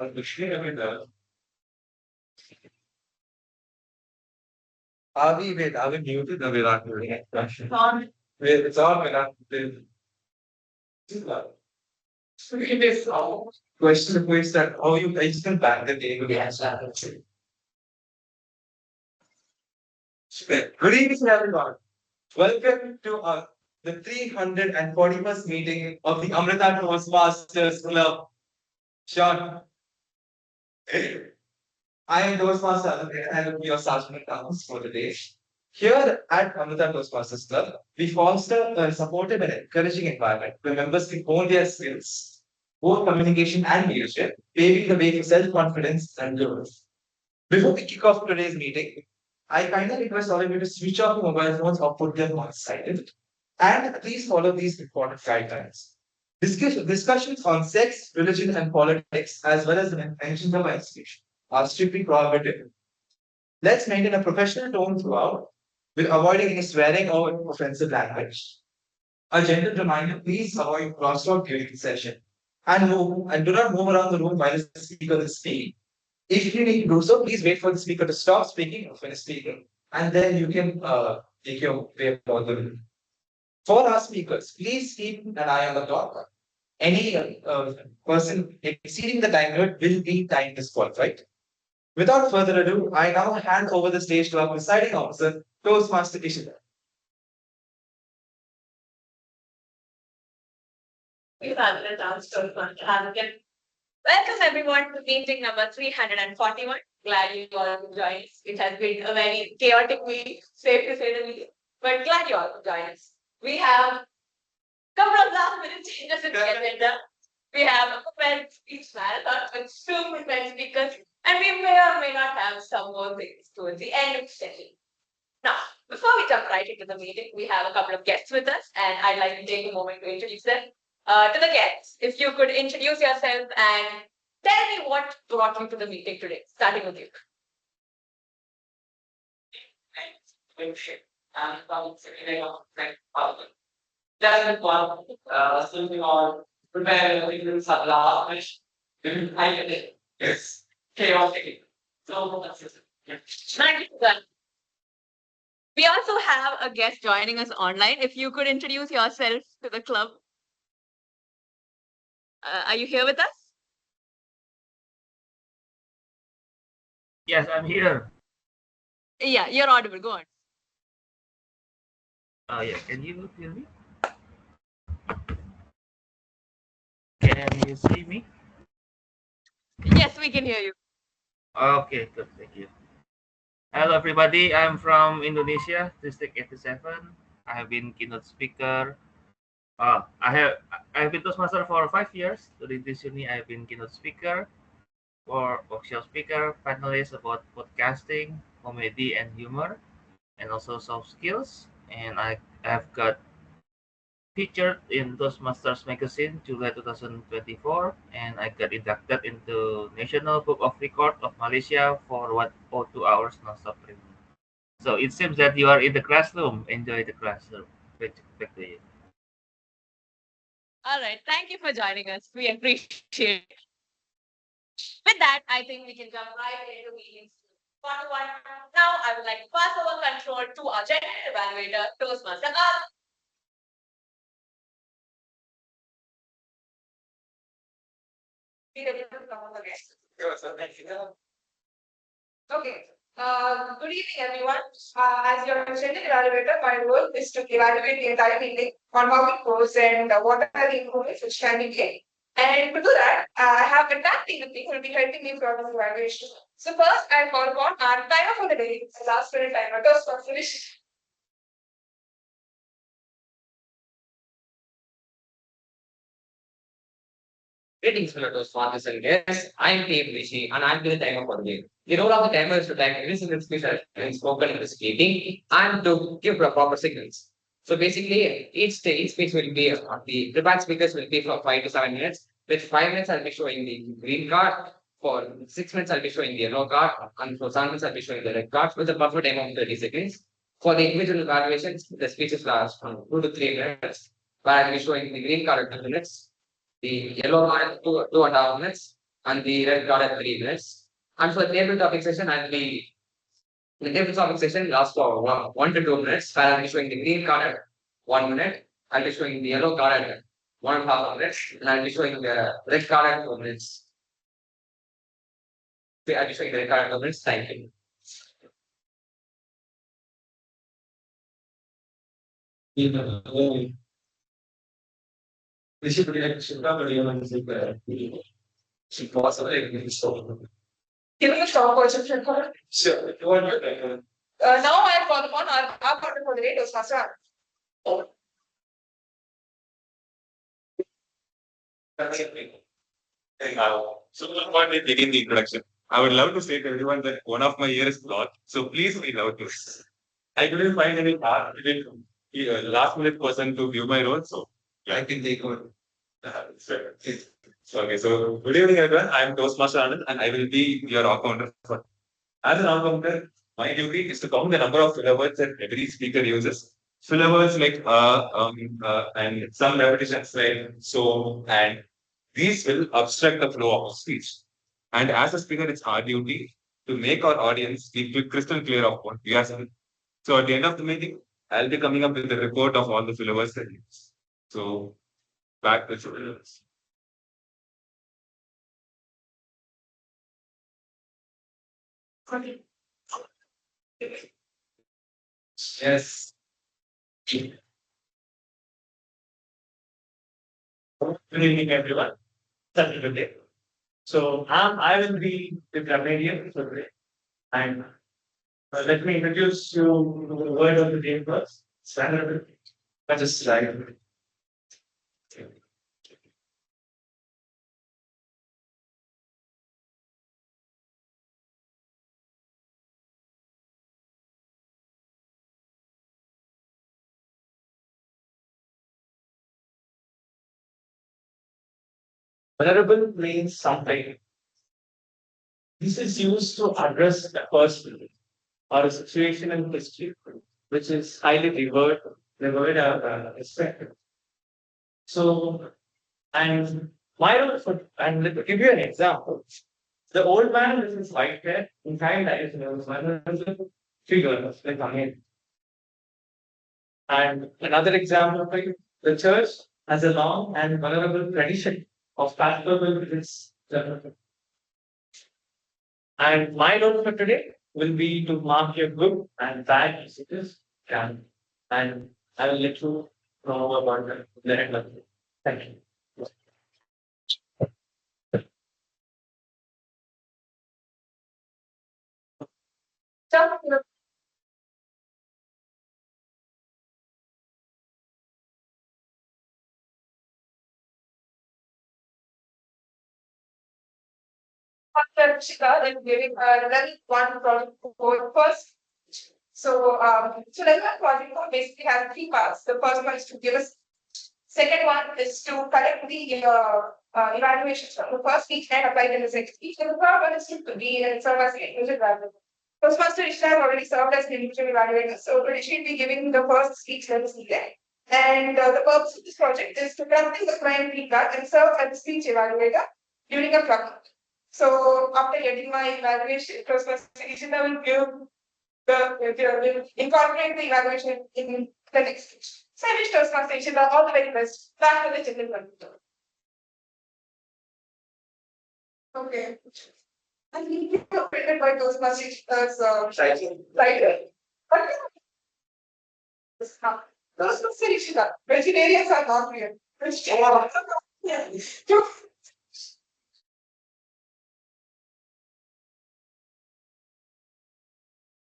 Roshni, are we muted? No, we're not muted. It's on, we're not muted. So it is question quiz that how you guys can back the table. Yes, good evening, everyone. Welcome to the 341st meeting of the Amrita Toastmasters Club. Short. I am Toastmaster and I will be your sergeant accounts for the day. Here at Amrita Toastmasters Club, we foster a supportive and encouraging environment where members can hone their skills, both communication and leadership, paving the way for self-confidence and growth. Before we kick off today's meeting, I kindly request all of you to switch off your mobile phones or put them on silent. And please follow these important guidelines. Discussions on sex, religion, and politics, as well as the intentions of institution, are strictly prohibited. Let's maintain a professional tone throughout, with avoiding any swearing or offensive language. A gentle reminder: please avoid crosstalk during the session, and do not move around the room while the speaker is speaking. If you need to do so, please wait for the speaker to stop speaking or finish speaking, and then you can take your way about the room. For our speakers, please keep an eye on the clock. Any person exceeding the time limit will be time disqualified. Without further ado, I now hand over the stage to our presiding officer, Toastmaster Ishita. We've had a chance to again. Welcome everyone to meeting number 341. Glad you all could join us. It has been a very chaotic week, safe to say the least, but glad you all could join us. We have a couple of last minute changes in the agenda. We have a prepared speech marathon with two prepared speakers, and we may or may not have some more things towards the end of the session. Now, before we jump right into the meeting, we have a couple of guests with us, and I'd like to take a moment to introduce them. To the guests, if you could introduce yourself and tell me what brought you to the meeting today, starting with you. Just one, something on prepare things at last which I get it. Yes. Chaotic. So that's it. Thank you for that. We also have a guest joining us online. If you could introduce yourself to the club. Are you here with us? Yes, I'm here. Yeah, you're audible. Go on. Yeah, can you hear me? Can you see me? Yes, we can hear you. Okay, good, thank you. Hello, everybody. I'm from Indonesia, District 87. I have been keynote speaker. I have been Toastmaster for 5 years. During this journey, I have been keynote speaker, or workshop speaker, panelist about podcasting, comedy, and humor, and also soft skills. And I have got featured in Toastmasters magazine July 2024, and I got inducted into National Book of Record of Malaysia for 102 hours non-stop training. So it seems that you are in the classroom. Enjoy the classroom. Back to you. All right. Thank you for joining us. We appreciate it. With that, I think we can jump right into meetings. Part one. Now, I would like to pass over control to our general evaluator, Toastmaster. Okay. Good evening, everyone. As your general evaluator, my role is to evaluate the entire meeting on how it goes and what are the improvements which can be made. And to do that, I have a tag team with me who will be helping me throughout this evaluation. So first, I call upon our timer for the day, the last minute timer. Toast for finish. Greetings, fellow Toastmasters and guests. I'm Dave Rishi, and I'm the timer for the day. The role of the timer is to time every single speech that has been spoken in this meeting and to give the proper signals. So basically, each speech will be the prepared speakers will be for 5 to 7 minutes. With 5 minutes, I'll be showing the green card. For 6 minutes, I'll be showing the yellow card, and for 7 minutes, I'll be showing the red card with a buffer time of 30 seconds. For the individual evaluations, the speeches last from 2 to 3 minutes, where I'll be showing the green card at 2 minutes, the yellow card at 2.5 minutes, and the red card at 3 minutes. And for the table topic session, the table topic session lasts for 1 to 2 minutes, where I'll be showing the green card at 1 minute, I'll be showing the yellow card at 1.5 minutes, and I'll be showing the red card at 2 minutes. I'll be showing the red card at 2 minutes. Thank you. Give me a stopwatch if you call it. Sure. You want your Now I have called upon our partner for the day, Toastmaster. So before we begin the introduction, I would love to say to everyone that one of my ears is blocked. So please be loud to. I couldn't find any last minute person to view my role. So I can take over. Okay, so good evening everyone. I am Toastmaster Anand and I will be your account. As an account, my duty is to count the number of filler words that every speaker uses. Filler words like and some repetitions like so and these will obstruct the flow of speech. And as a speaker, it's our duty to make our audience be crystal clear of what we are saying. So at the end of the meeting, I'll be coming up with the report of all the filler words that we use. So back to filler words. Yes. Good evening, everyone. Good day. So I will be the grammarian for today, and let me introduce you to the word of the day first. Standard. I just like. Vulnerable means something. This is used to address a person or a situation in history which is highly revered or respected. So, and my role for, and let me give you an example. The old man with his white hair in time life was vulnerable figure like Amen. And another example for you, the church has a long and vulnerable tradition of pastoral visits. And my role for today will be to mark your good and bad messages and I will let you know about the end of it. Thank you. Shika is giving level one project code first. So level one project code basically has three parts. The first one is to give us. Second one is to collect the evaluations from the first speech and apply it in the second speech. And the third one is to be and serve as an individual evaluator. Toastmaster Ishna has already served as an individual evaluator, so she will be giving the first speech level there. And the purpose of this project is to collect the client feedback and serve as a speech evaluator during a club. So after getting my evaluation, Toastmaster Ishna will give will incorporate the evaluation in the next speech. So I wish Toastmaster Ishna all the very best. Back to the general conductor. Okay. I think you are printed by Toastmaster Ishna's writer. Toastmaster Ishna, vegetarians are not real. Yeah.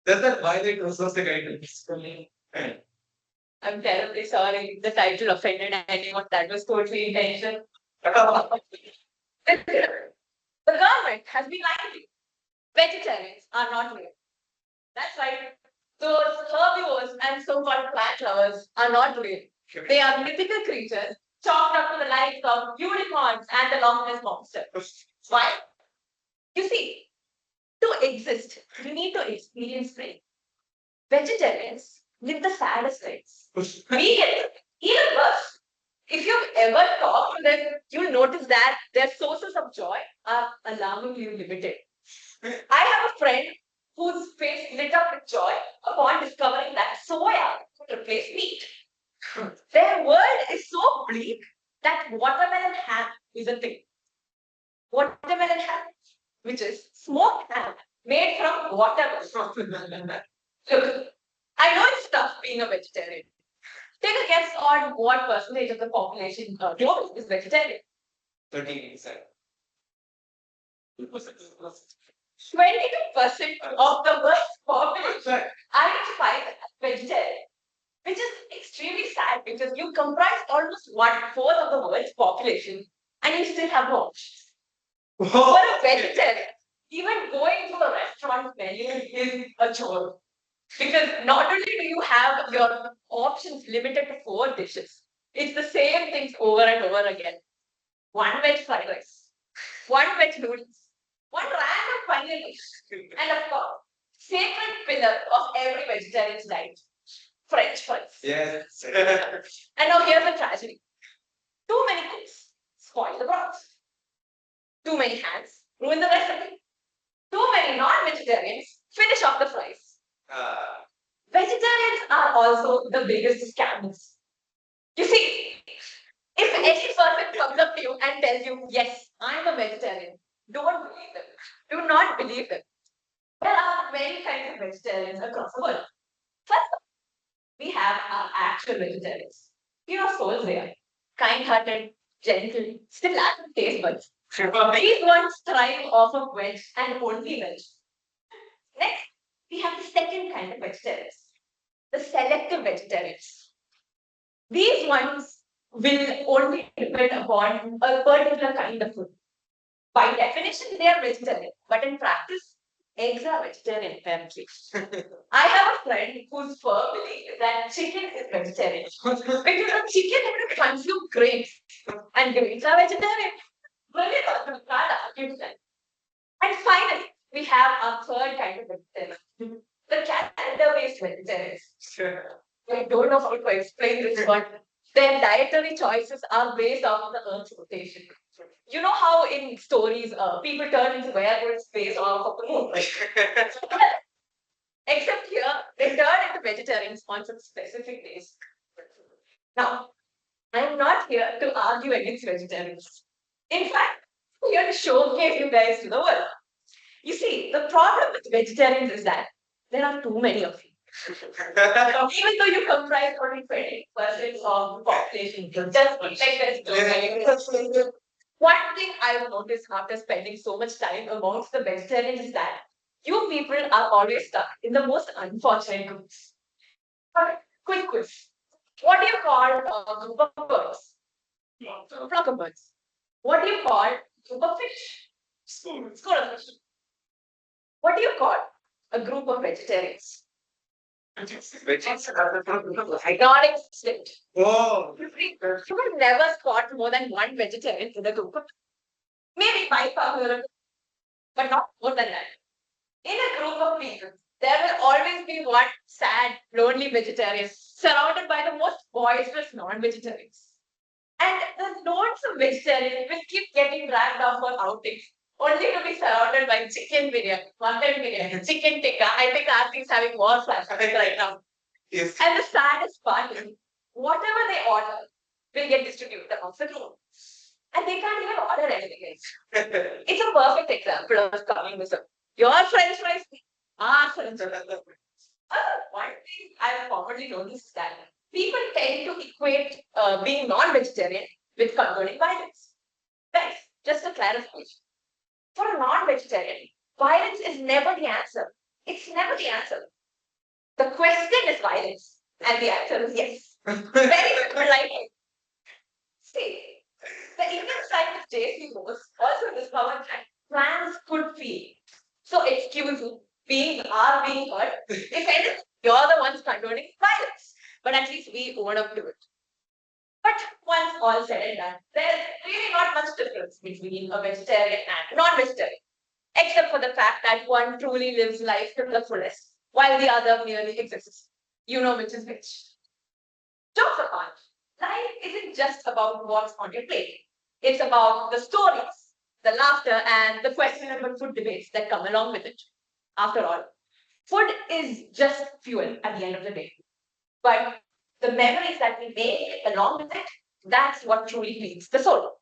Does that violate resource guidance? I'm terribly sorry. The title offended anyone. That was totally intentional. The government has been lying to you. Vegetarians are not real. That's right. Those herbivores and so-called plant lovers are not real. They are mythical creatures chalked up to the likes of unicorns and the Loch Ness monster. Why? You see, to exist, you need to experience pain. Vegetarians live the saddest lives. We get it. Even worse. If you've ever talked to them, you'll notice that their sources of joy are alarmingly limited. I have a friend whose face lit up with joy upon discovering that soya could replace meat. Their world is so bleak that watermelon ham is a thing. Watermelon ham, which is smoked ham made from watermelon. Look, I know it's tough being a vegetarian. Take a guess on what percentage of the population globally is vegetarian. 13%. 22% of the world's population identifies as vegetarian, which is extremely sad because you comprise almost 1/4 of the world's population and you still have no options. For a vegetarian, even going to a restaurant menu is a chore. Because not only do you have your options limited to 4 dishes, it's the same things over and over again. One veg fried rice, one veg noodles, one random paneer dish, and of course, sacred pillar of every vegetarian's diet, French fries. Yes. And now here's the tragedy. Too many cooks spoil the broth. Too many hands ruin the recipe. Too many non-vegetarians finish off the fries. Vegetarians are also the biggest scammers. You see, if any person comes up to you and tells you, yes, I'm a vegetarian, don't believe them. Do not believe them. There are many kinds of vegetarians across the world. First, we have our actual vegetarians. Pure souls they are. Kind-hearted, gentle, still lack of taste buds. These ones thrive off of veg and only veg. Next, we have the second kind of vegetarians, the selective vegetarians. These ones will only depend upon a particular kind of food. By definition, they are vegetarian, but in practice, eggs are vegetarian apparently. I have a friend whose firm belief is that chicken is vegetarian because the chicken will consume grains and grains are vegetarian. Brilliant, can't argue with that. And finally, we have our third kind of vegetarian, the calendar-based vegetarians. I don't know how to explain this one. Their dietary choices are based on the Earth's rotation. You know how in stories people turn into werewolves based off of the moon? Except here, they turn into vegetarians on some specific days. Now, I'm not here to argue against vegetarians. In fact, I'm here to showcase you guys to the world. You see, the problem with vegetarians is that there are too many of you. Even though you comprise only 20% of the population, just protect us. One thing I've noticed after spending so much time amongst the vegetarians is that you people are always stuck in the most unfortunate groups. Alright, quick quiz. What do you call a group of birds? A flock of birds. What do you call a group of fish? School of fish. What do you call a group of vegetarians? Ironic slipped. Oh. You will never spot more than one vegetarian in the group. Maybe 5,000, but not more than that. In a group of people, there will always be one sad, lonely vegetarian surrounded by the most boisterous non-vegetarians. And the lonesome vegetarian will keep getting dragged off for outings, only to be surrounded by chicken biryani, mutton biryani, chicken tikka. I think Aarti is having war flashbacks right now. Yes. And the saddest part is, whatever they order will get distributed amongst the group. And they can't even order anything else. It's a perfect example of communism. Your French fries, our French fries. One thing I've commonly noticed is that people tend to equate being non-vegetarian with condoning violence. Guys, just a clarification. For a non-vegetarian, violence is never the answer. It's never the answer. The question is violence, and the answer is yes. Very politely. See, the Indian scientist J.C. Bose also discovered that plants could feel. So excuse me, beings are being hurt. If anything, you're the ones condoning violence. But at least we own up to it. But once all said and done, there's really not much difference between a vegetarian and non-vegetarian, except for the fact that one truly lives life to the fullest, while the other merely exists. You know which is which. Jokes apart, Life isn't just about what's on your plate. It's about the stories, the laughter, and the questionable food debates that come along with it. After all, food is just fuel at the end of the day. But the memories that we make along with it, that's what truly feeds the soul.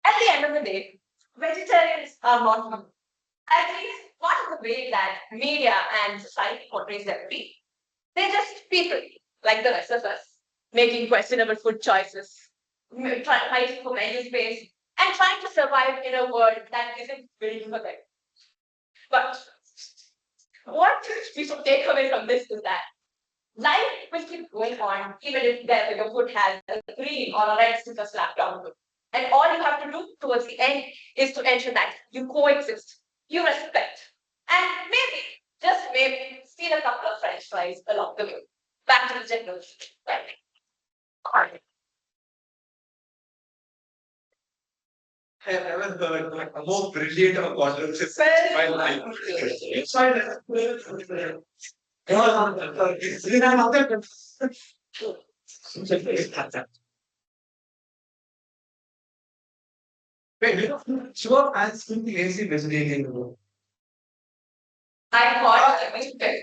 At the end of the day, vegetarians are not human. At least not in the way that media and society portrays them to be. They're just people, like the rest of us, making questionable food choices, fighting for menu space, and trying to survive in a world that isn't built for them. But what we should take away from this is that life will keep going on even if your food has a green or a red sticker slapped on it. And all you have to do towards the end is to ensure that you coexist, you respect, and maybe, just maybe, steal a couple of French fries along the way. Back to the general. Right. I have never heard like, a more brilliant of controversy Well, in my life. It's fine. Wait, sure, I'm still lazy vegetarian. I thought I was very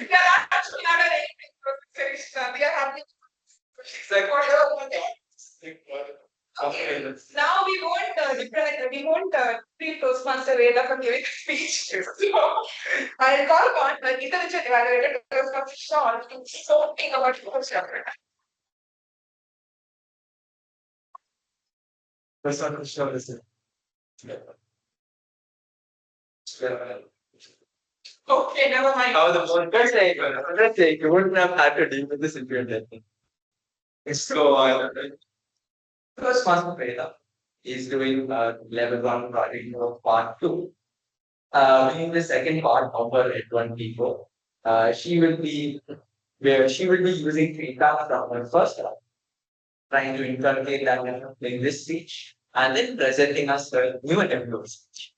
We are actually not an professional. We are having now we won't we won't treat Toastmaster Veda for giving a speech. So I'll call upon an intelligent evaluator from Sean to something about Toastmaster. That's not sure, listen. Okay, never mind. How the let's say you wouldn't have had to deal with this if you had done it. So, first Master Preda is doing level 1 project of part 2. In the second part of her H1P4, she will be using feedback from her first round, trying to inculcate that in this speech, and then presenting us her new attempt of speech.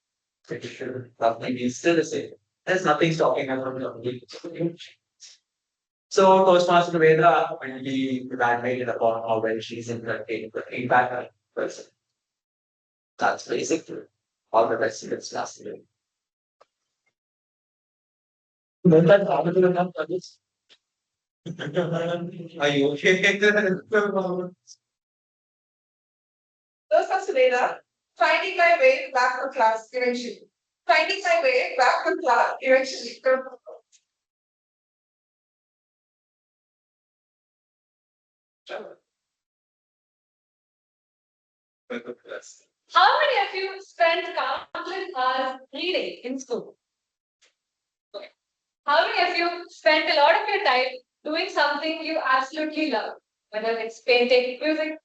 It should roughly be still the same. There's nothing stopping her from doing it. So Toastmaster Veda will be evaluated upon how well she's inculcating the feedback of the person. That's basically all the rest of it's last year. Then that happened to enough others. Are you okay? Toastmaster Veda, finding my way back to class eventually. Finding my way back to class eventually. How many of you spent countless hours reading in school? Okay. How many of you spent a lot of your time doing something you absolutely love, whether it's painting, music?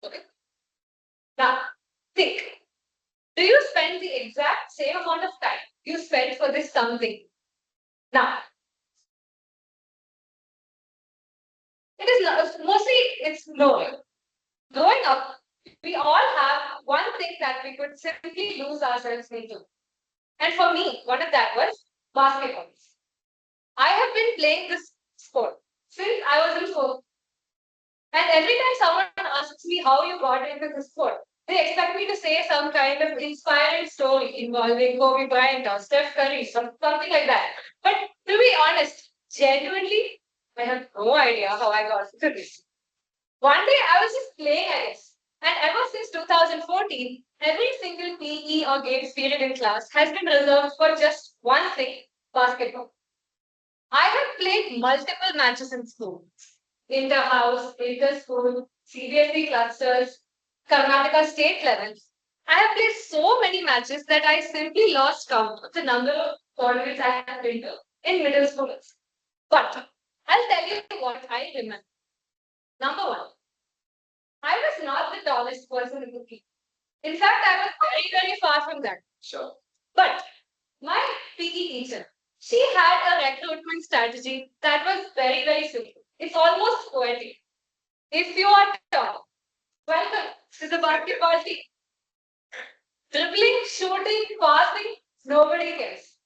Okay. Now, think. Do you spend the exact same amount of time you spent for this something? Now, it is mostly it's no. Growing up, we all have one thing that we could simply lose ourselves into. And for me, one of that was basketball. I have been playing this sport since I was in fourth. And every time someone asks me how you got into this sport, they expect me to say some kind of inspiring story involving Kobe Bryant or Steph Curry, something like that. But to be honest, genuinely, I have no idea how I got into this. One day I was just playing, I guess. And ever since 2014, every single PE or games period in class has been reserved for just one thing, basketball. I have played multiple matches in school. Inter-house, inter-school, CBSE clusters, Karnataka state levels. I have played so many matches that I simply lost count of the number of tournaments I have been to in middle school. But I'll tell you what I remember. Number one, I was not the tallest person in the team. In fact, I was very, very far from that. Sure. But my PE teacher, she had a recruitment strategy that was very, very simple. It's almost poetic. If you are tall, Welcome to the basketball team. Dribbling, shooting, passing, nobody cares.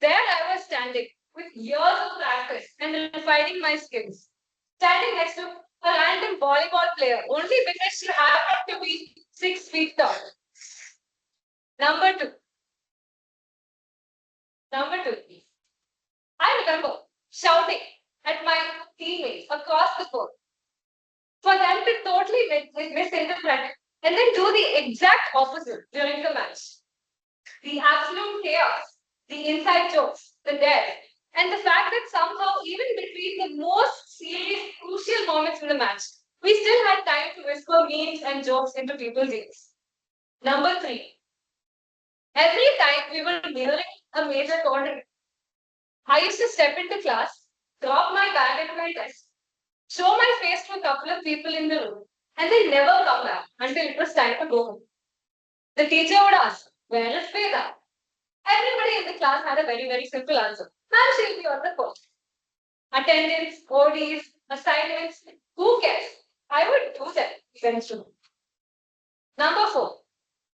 There I was standing with years of practice and refining my skills. Standing next to a random volleyball player only because she happened to be 6 feet tall. Number two. Number two. I remember shouting at my teammates across the court for them to totally misinterpret and then do the exact opposite during the match. The absolute chaos, the inside jokes, the dares, and the fact that somehow, even between the most serious, crucial moments in the match, we still had time to whisper memes and jokes into people's ears. Number three, every time we were nearing a major tournament, I used to step into class, drop my bag at my desk, show my face to a couple of people in the room, and then never come back until it was time to go home. The teacher would ask, "Where is Veda?" Everybody in the class had a very simple answer. "Ma'am, she'll be on the course." Attendance, ODs, assignments, who cares? I would do them eventually. Number four,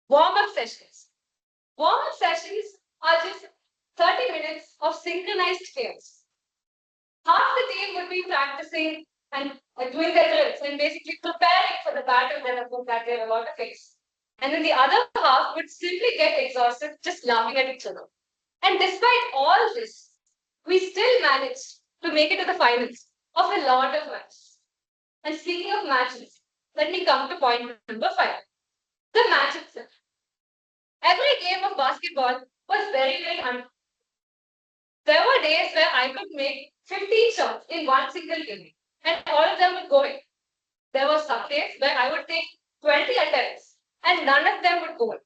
warm-up sessions. Warm-up sessions are just 30 minutes of synchronized chaos. Half the team would be practicing and doing their drills and basically preparing for the battle that they're about to face. And then the other half would simply get exhausted just laughing at each other. And despite all this, we still managed to make it to the finals of a lot of matches. And speaking of matches, let me come to point number 5. The match itself. Every game of basketball was very unfair. There were days where I could make 15 shots in one single game, and all of them would go in. There were some days where I would take 20 attempts, and none of them would go in.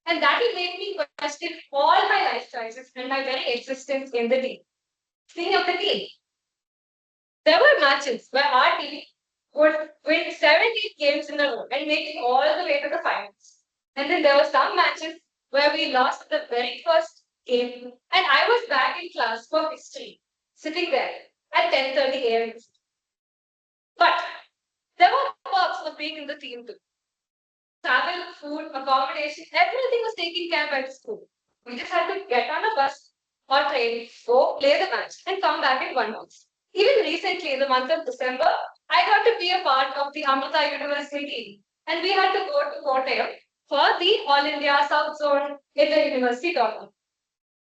And that will make me question all my life choices and my very existence in the team. Speaking of the team, there were matches where our team would win 17 games in a row and make it all the way to the finals. And then there were some matches where we lost the very first game, and I was back in class for history, sitting there at 10:30 a.m. But there were perks of being in the team too. Travel, food, accommodation, everything was taken care by the school. We just had to get on a bus or train, go play the match, and come back in 1 month. Even recently, in the month of December, I got to be a part of the Amrita University team, and we had to go to Kottayam for the All India South Zone Inter-University tournament.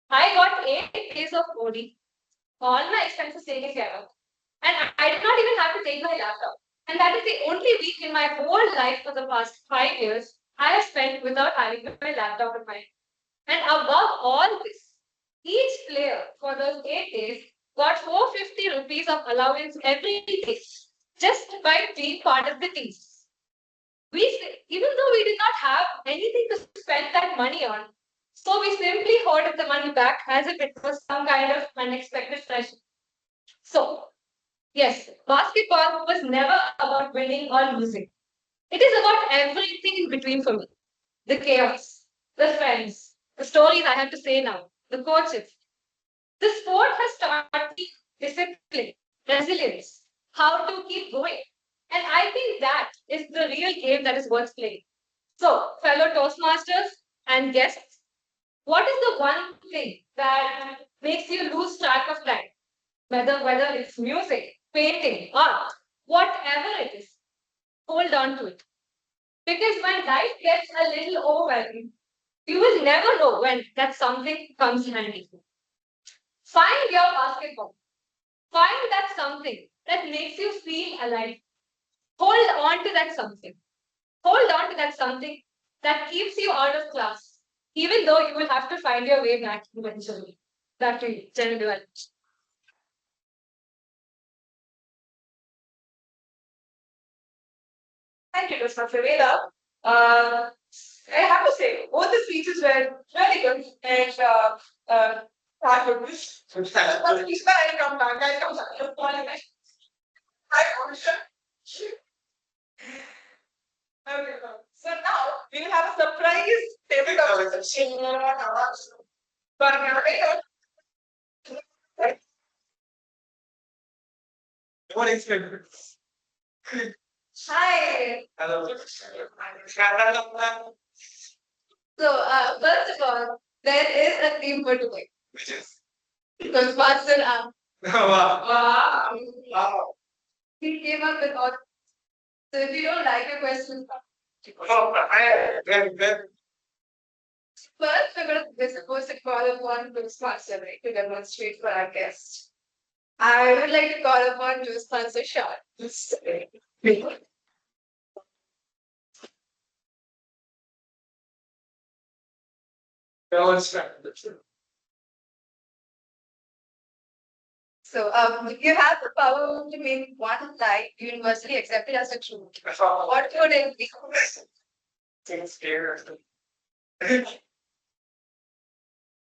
I got 8 days of OD, all my expenses taken care of, and I did not even have to take my laptop. And that is the only week in my whole life for the past 5 years I have spent without having my laptop in my hand. And above all this, each player for those 8 days got 450 rupees of allowance every day just by being part of the team. Even though we did not have anything to spend that money on, so we simply hoarded the money back as if it was some kind of unexpected treasure. So, yes, basketball was never about winning or losing. It is about everything in between for me. The chaos, the friends, the stories I have to say now, the coaches. The sport has taught me discipline, resilience, how to keep going. And I think that is the real game that is worth playing. So, fellow Toastmasters and guests, what is the one thing that makes you lose track of time? Whether it's music, painting, art, whatever it is, hold on to it. Because when life gets a little overwhelming, you will never know when that something comes handy. Find your basketball. Find that something that makes you feel alive. Hold on to that something. Hold on to that something that keeps you out of class, even though you will have to find your way back eventually. Back to you, General Development. Thank you, Mr. Veda. I have to say, both the speeches were really good and thank goodness. But Krishna, I'll come back. I'll come back. Hi, Monisha. Okay, so now we will have a surprise table conversation. But What expected? Hi. Hello. So, first of all, there is a theme for today. Which is Toastmaster wow. Wow. He came up with all. So, if you don't like your question, first we're supposed to call upon Toastmaster, right, to demonstrate for our guest. I would like to call upon Toastmaster Shah. So, if you have the power to make one lie universally accepted as a truth, what would it be?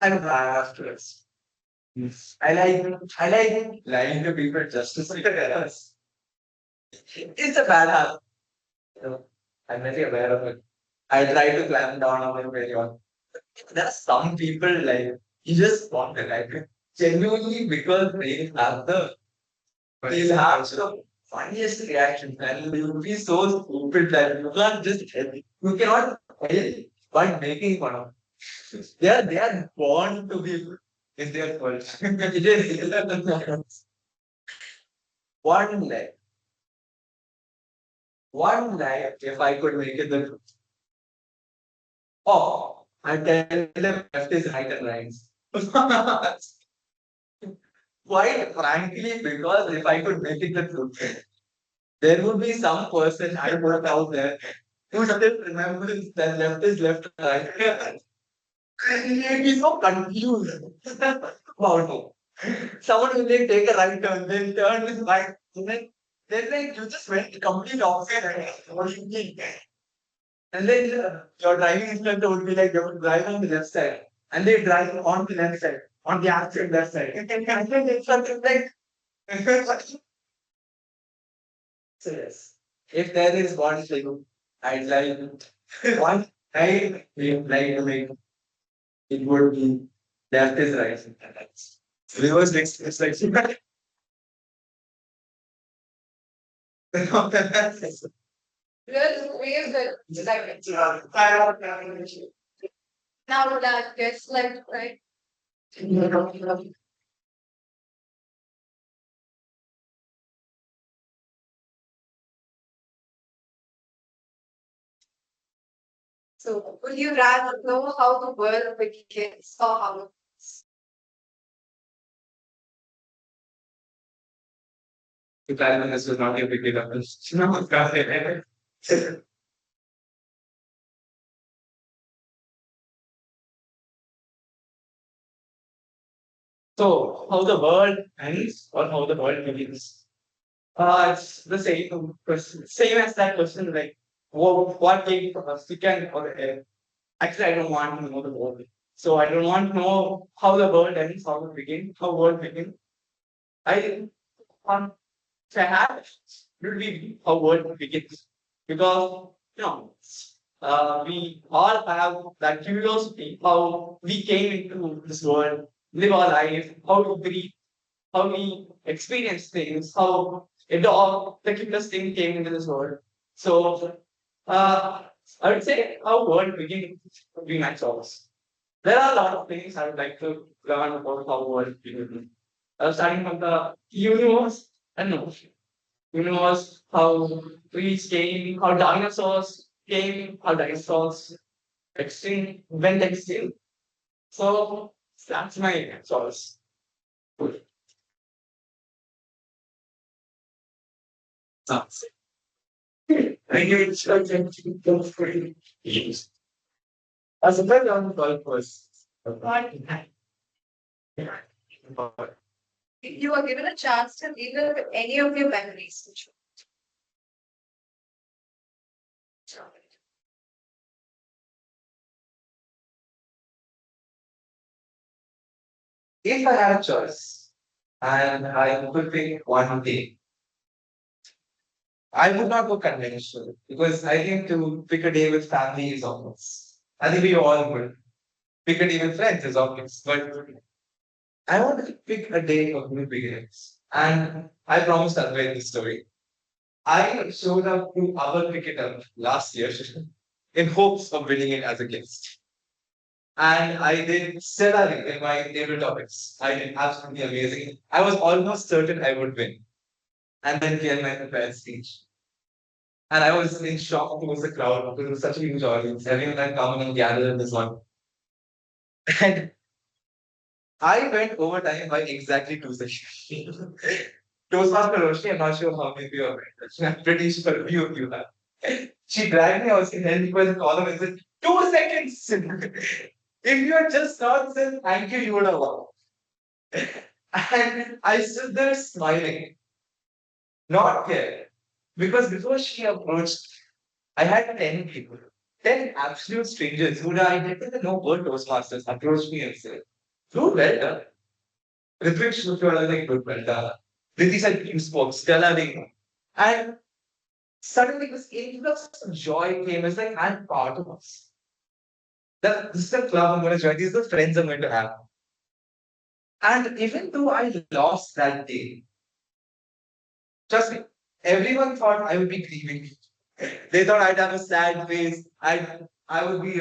I'm laugh to this. I like lying to people just to see us. It's a bad habit. You know, I'm very aware of it. I try to clamp down on it very well. There are some people like you just want to like it genuinely because they'll have the funniest reaction and you'll be so stupid that you can't just help. You cannot help but making fun of. They are born to be in their fault. It is one leg. One leg if I could make it the oh I tell them left is right and right. Quite frankly, because if I could make it the truth, there would be some person I put out there who still remembers that left is left and right. He'd be so confused about it. Someone will like, take a right turn, then turn his right, then like you just went complete opposite. What do you mean? And then your driving instructor would be like, you drive on the left side, and they drive on the left side, on the actual left side. And then the instructor is like, so yes, if there is one thing I'd like, one I would like to make, it would be left is right. Reverse next, it's like, Really good. Now that gets left, right? So, would you rather know how the world begins or how? Italian this was not a big deal. No, got it. So, how the world ends or how the world begins? It's the same question, same as that question. Like, what came first, chicken or the egg? Actually, I don't want to know the world. So, I don't want to know how the world ends, how it begins, how world begins. I want perhaps it will be how world begins because we all have that curiosity how we came into this world, live our life, how we breathe, how we experience things, how it all the cutest thing came into this world. So I would say how world begins would be my choice. There are a lot of things I would like to learn about how world begins. Starting from the universe, I don't know, universe, how trees came, how dinosaurs came, how dinosaurs extinct, went extinct. So that's my choice. Ah. I knew it's like yes. As a friend on the golf course. If you are given a chance to relive any of your memories, which If I had a choice and I could pick one day, I would not go conventional because I think to pick a day with family is obvious. I think we all would. Pick a day with friends is obvious. But I want to pick a day of new beginnings. And I promised I'll write this story. I showed up to our cricketer last year in hopes of winning it as a guest. And I did stellar in my table topics. I did absolutely amazing. I was almost certain I would win. And then came my prepared speech. And I was in shock towards the crowd because it was such a huge audience. Everyone had come and gathered in this one. And I went overtime by exactly 2 seconds. Toastmaster Roshni, I'm not sure how many of you have read. I'm pretty sure a few of you have. She dragged me outside and me by the collar and said, 2 seconds! If you had just not said thank you, you would have won. And I stood there smiling, not care. Because before she approached, I had 10 people, 10 absolute strangers who I didn't even know were Toastmasters approached me and said, "Dude, well done." Ritwik looked at like, "Dude, well done." Riddhi said, "You spoke, Stella did." And suddenly this influx of joy came. It's like, I'm part of us. This is the club I'm going to join. These are the friends I'm going to have. And even though I lost that day, trust me, everyone thought I would be grieving. They thought I'd have a sad face. I would be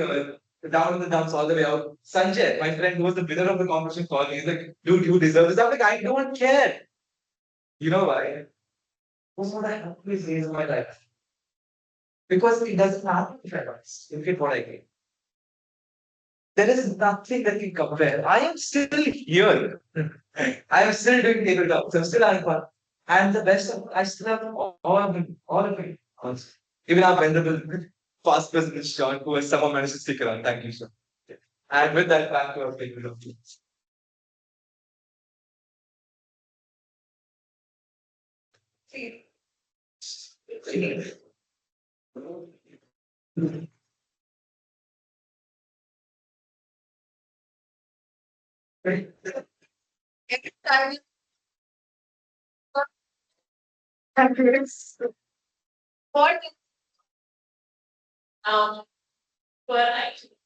down in the dumps all the way out. Sanjay, my friend who was the winner of the competition, called me. He's like, "Dude, you deserve this." I'm like, "I don't care." You know why? Those were the happiest days of my life. Because it doesn't matter if I lost. You get what I mean? There is nothing that can compare. I am still here. I am still doing tabletops. I'm still having fun. And the best of I still have all of it. Even our venerable past president Sean, who has somehow managed to stick around. Thank you, Sean. And with that, back to our tabletop. See, every time you what Um, but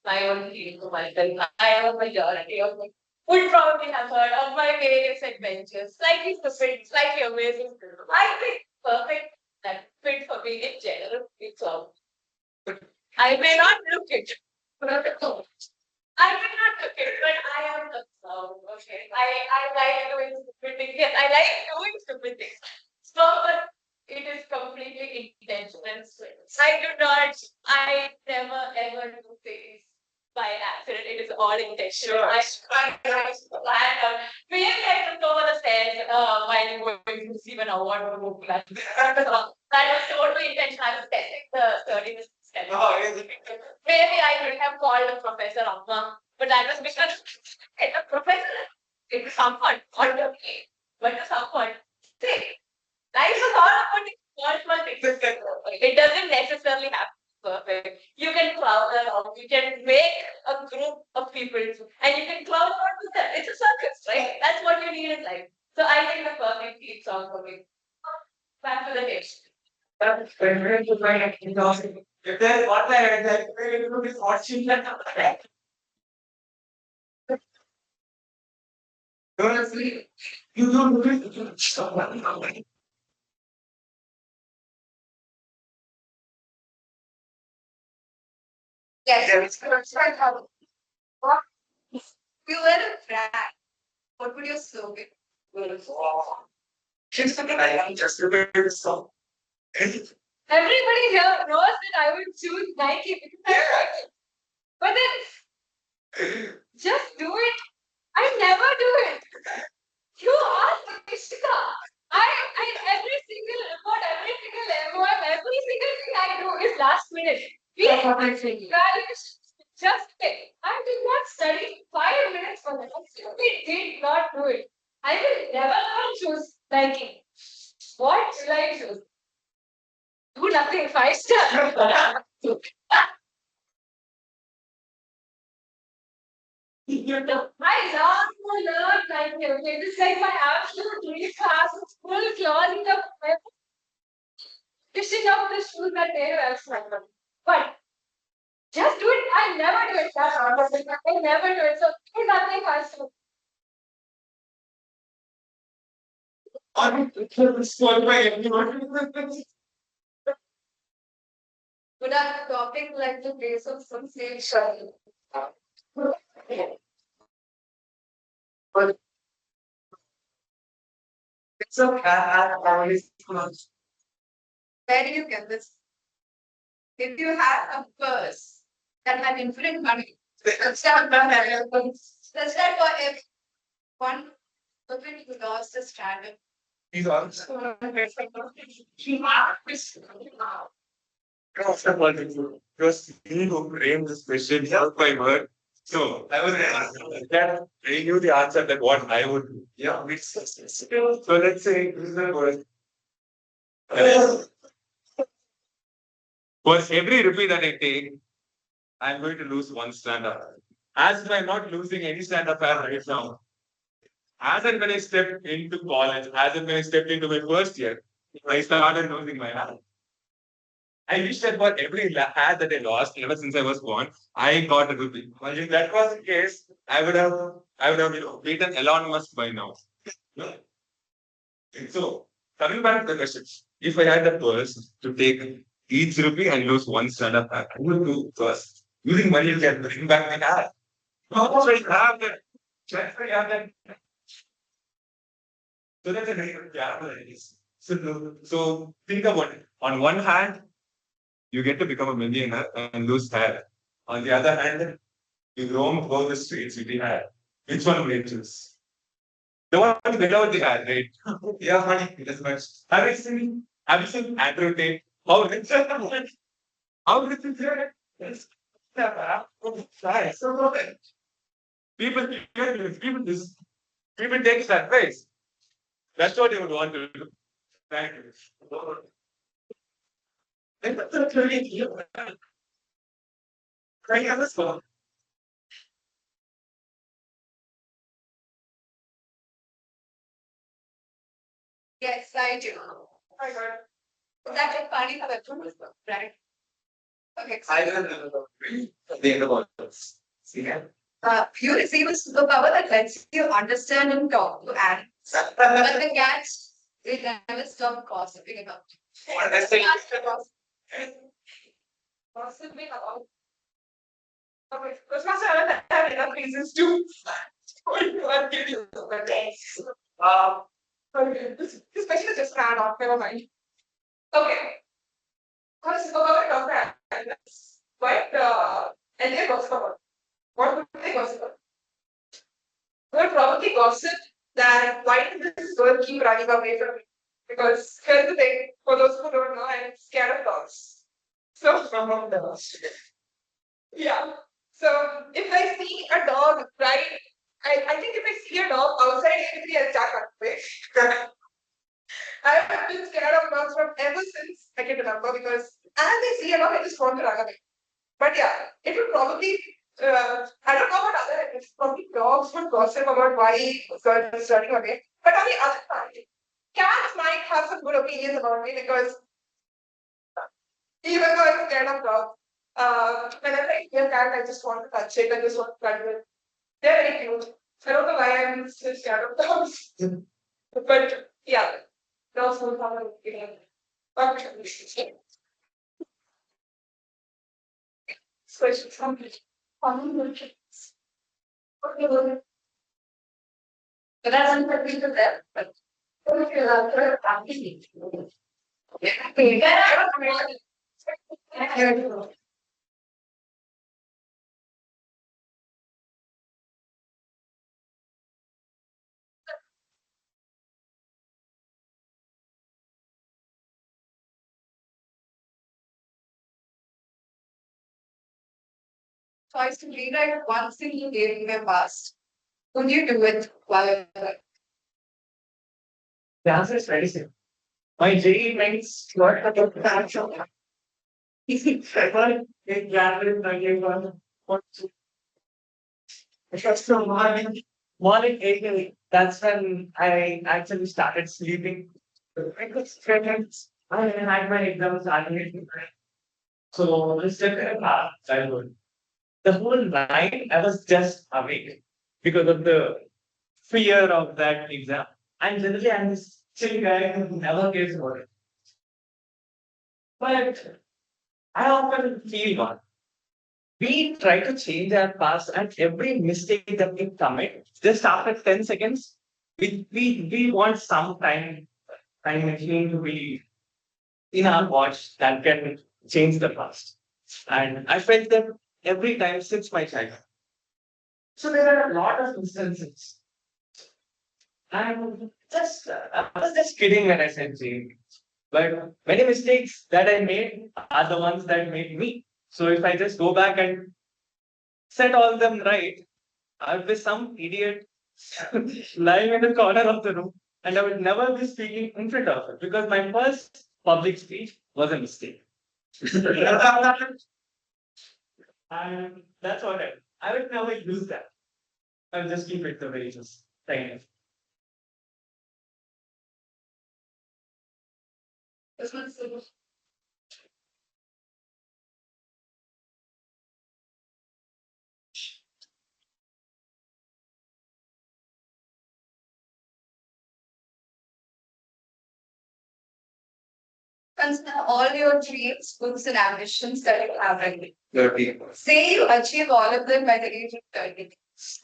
I own feeling for myself. I have a majority of my would probably have heard of my various adventures. Slightly stupid, slightly amazing. I think perfect that fit for me in general. It's all. I may not look it. I may not look it, but I am the sound. Okay. I like doing stupid things. Yes, I like doing stupid things. So but it is completely intentional. I do not I never ever do things by accident. It is all intentional. Sure. I plan out. Maybe I tripped over the stairs while going to receive an award for book club. That was totally intentional. I was testing the sturdiness step. Oh, is it? Maybe I could have called a Professor Amma, but that was because a professor is someone on the way. But to someone, see, life is all about small things. It doesn't necessarily have to be perfect. You can cloud it or you can make a group of people and you can cloud out with them. It's a circus, right? That's what you need in life. So I think the perfect theme song for me. Back to the next. If there's one thing that we will be fortunate. Honestly, you don't really stop. yes, what if you were a brand, what would your slogan? Just something I am just a bit song. Everybody here knows that I would choose Nike because I like it. But then just do it. I never do it. You ask Ishika. Every single report, every single MOM, every single thing I do is last minute. We values just it. I did not study 5 minutes for that. I simply did not do it. I will never choose Nike. What will I choose? Do nothing 5 star. I love to learn Nike. Okay, this is like my absolute dream class. It's full clothing up, fishing up the shoes that they have. But just do it. I never do it. That's all. I never do it. So do nothing 5 star. I'm spoiled by everyone. Would our topic like the base of sensation? So, Where do you get this? If you had a purse that had infinite money, let's start for everyone. But when you lost a strand, these are Because you who framed this question word by word. So I was that I knew the answer that what I would do. yeah. So let's say this is the word. For every rupee that I take, I'm going to lose one stand up. As if I'm not losing any stand up right now. As and when I stepped into college, as and when I stepped into my first year, I started losing my hand. I wish that for every hat that I lost ever since I was born, I got a rupee. But if that was the case, I would have beaten Elon Musk by now. No? So coming back to the question, if I had the purse to take each rupee and lose one stand-up hat, I would do first. Using money you can bring back the hat. How much I have that? That's why I have that. So that's a very good gamble it is. So think about it. On one hand, you get to become a millionaire and lose hair. On the other hand, you roam through the streets with the hair. Which one will you choose? The one without the hair, right? Yeah, honey, that's much. Have you seen Andrew Tate? How rich how rich is your yes. So people people take his advice. That's what they would want to do. Thank you. And that's a really deal. Thank you so yes, I do. I heard. That like funny how everyone was right? Okay. I don't know the end of all this. See yeah. You receive a superpower that lets you understand and talk to animals. But the cats will never stop gossiping about you. What I say? Gossiping about. Okay, because I have enough reasons to. This question is just ran off. Never mind. Okay. Because superpower talk to animals. But and they gossip about. What would they gossip about? Would probably gossip that why did this girl keep running away from me? Because here's the thing, for those who don't know, I'm scared of dogs. So yeah. So if I see a dog, right? I think if I see a dog outside, maybe I'll start running away. I have been scared of dogs from ever since I can remember because as I see a dog, I just want to run away. But yeah, it would probably I don't know about other animals. Probably dogs would gossip about why girl is running away. But on the other side, cats might have some good opinions about me because even though I'm scared of dogs, whenever I see a cat, I just want to touch it. I just want to cuddle it. They're very cute. I don't know why I'm still scared of dogs. But yeah, dogs don't have an opinion. Okay. So it's something. Okay. But that's something to them. But if you love her, choice to rewrite one thing you gave in your past. Would you do it while The answer is very simple. My JE mates got a potential. I got in January 91. Just from morning 8 that's when I actually started sleeping. I got straight I had my exams annually. So this is childhood. The whole night I was just awake because of the fear of that exam. And generally I'm this chill guy who never cares about it. But I often feel one. We try to change our past and every mistake that we commit, just after 10 seconds, we want some time machine to be in our watch that can change the past. And I felt that every time since my childhood. So there are a lot of instances. I was just kidding when I said change. But many mistakes that I made are the ones that made me. So if I just go back and set all them right, I'll be some idiot lying in the corner of the room and I would never be speaking in front of it because my first public speech was a mistake. And that's what I would never use that. I'll just keep it the way it is. Thank you. This one's so consider all your dreams, goals, and ambitions that you have right now. 30. Say you achieve all of them by the age of 30.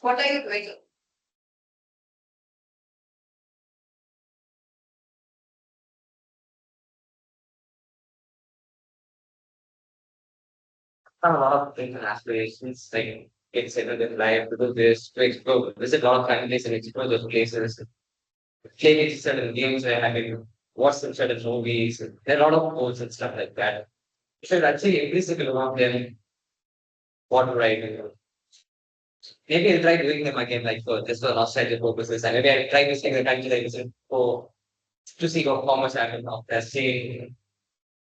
What are you doing? A lot of things and aspirations, like get settled in life, to do this, to explore, visit a lot of countries and explore those places, play certain games where I can watch some certain movies. There are a lot of goals and stuff like that. So actually every single one of them, what do I do? Maybe I'll try doing them again, like for just for nostalgia purposes, and maybe I'll try visiting the countries I visit for to see how much I can of that seeing.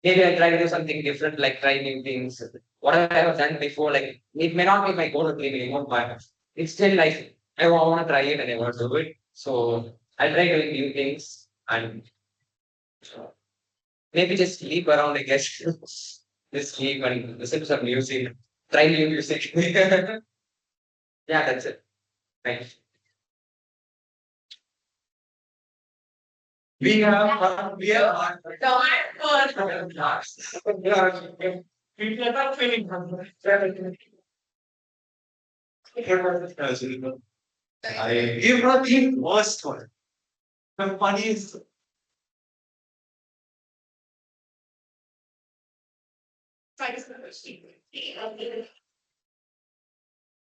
Maybe I'll try to do something different, like try new things. What I have done before, like it may not be my goal to play anymore, but it's still like I want to try it and I want to do it. So I'll try doing new things and maybe just sleep around, I guess. Just sleep and listen to some music, try new music. Yeah, that's it. Thanks. We have everything worst one. The funniest.